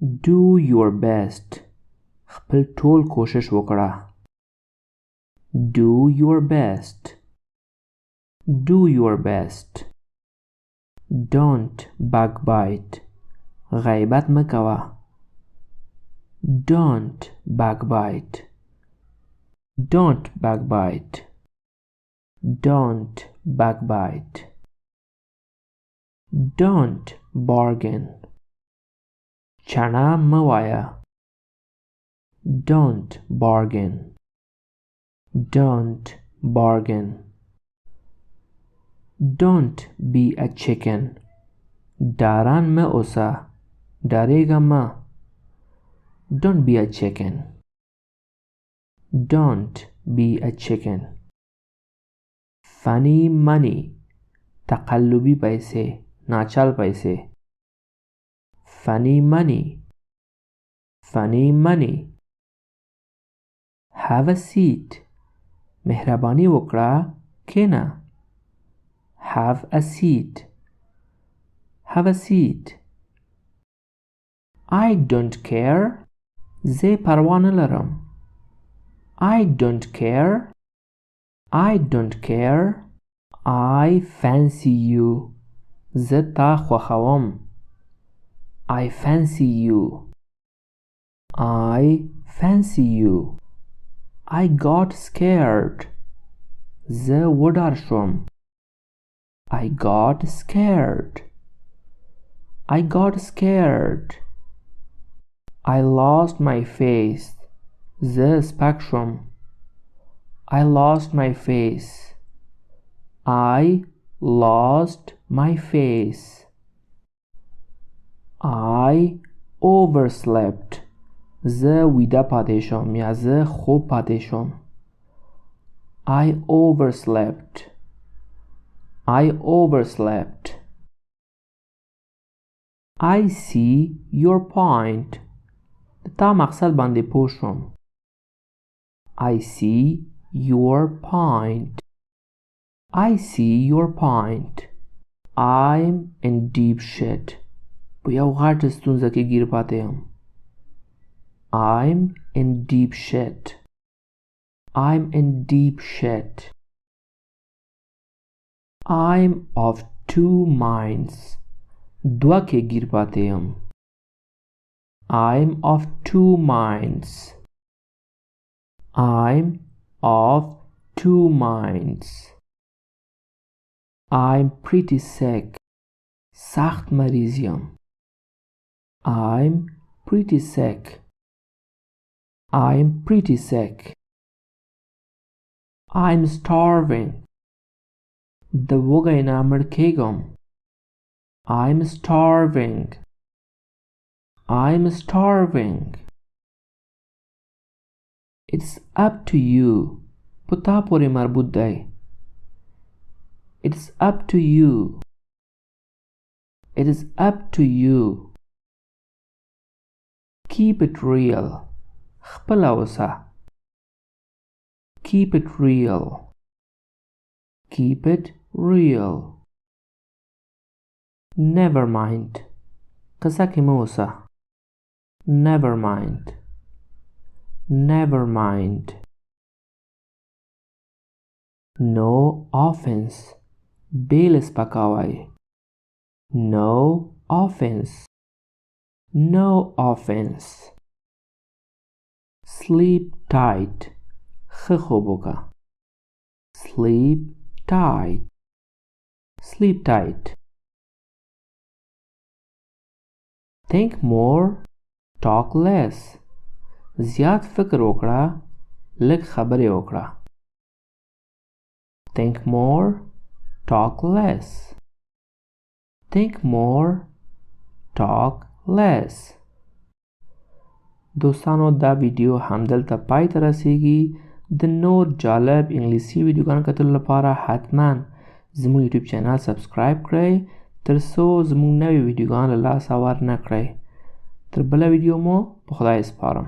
Do your best. خپل ټول کوشش وکړه. Do your best. Do your best. Don't backbite. غیبت مکوه. Don't backbite. Don't backbite. Don't backbite. Don't bargain. چنه موایا. Don't bargain. Don't bargain. Don't be a chicken. داران ما اوسا. داریگا ما. Don't be a chicken. Don't be a chicken. Funny money. تقلبی پیسه. ناچال پیسه. Funny money. Funny money. Have a seat. مهربانی وکړه. کینا. Have a seat. Have a seat. I don't care. زه پروا نه لرم. I don't care. I don't care. I fancy you. زه تا خوښوم. I fancy you. I fancy you. I got scared. زه وډار شوم. I got scared. I got scared. I lost my face. زه سپک شوم. I lost my face. I lost my face. I overslept. زه ویده پاته شوم یا زه خوب پاته شوم. I overslept. I overslept. I see your point. تا مقصد باندې پوه شوم. I see your point. I see your point. I'm in deep shit. په یو غټ ستونزه کې گیر پاته یم. I'm in deep shit. I'm in deep shit. I'm of two minds. دوه کې گیر پاته یم. I'm of two minds. I'm of two minds. I'm pretty sick. سخت مریض یم. I'm pretty sick. I'm pretty sick. I'm starving. د وږی نه مړ کېږم. I'm starving. I'm starving. It's up to you. په تا پورې مربوط دی. It's up to you. It is up to you. Keep it real. خپله اوسه. Keep it real. Keep it real. Never mind. قصه کې مه اوسه. Never mind. Never mind. No offense. بیل سپکاوی. No offense. No offense. Sleep tight. ښه خوب وکړه. Sleep tight. Sleep tight. Think more. Talk less. زیات فکر وکړه. لږ خبرې وکړه. Think more. Talk less. Think more. Talk less. دوستانو دا ویډیو همدلته پای ته رسیږي. د نور جالب انګلیسي ویډیوګانو کتلو لپاره حتما زموږ یوټیوب چینل سبسکرایب کړئ تر څو زموږ نوې ویډیوګان له لاسه ورنه کړئ. تر بله ویډیو مو په خدای سپارم.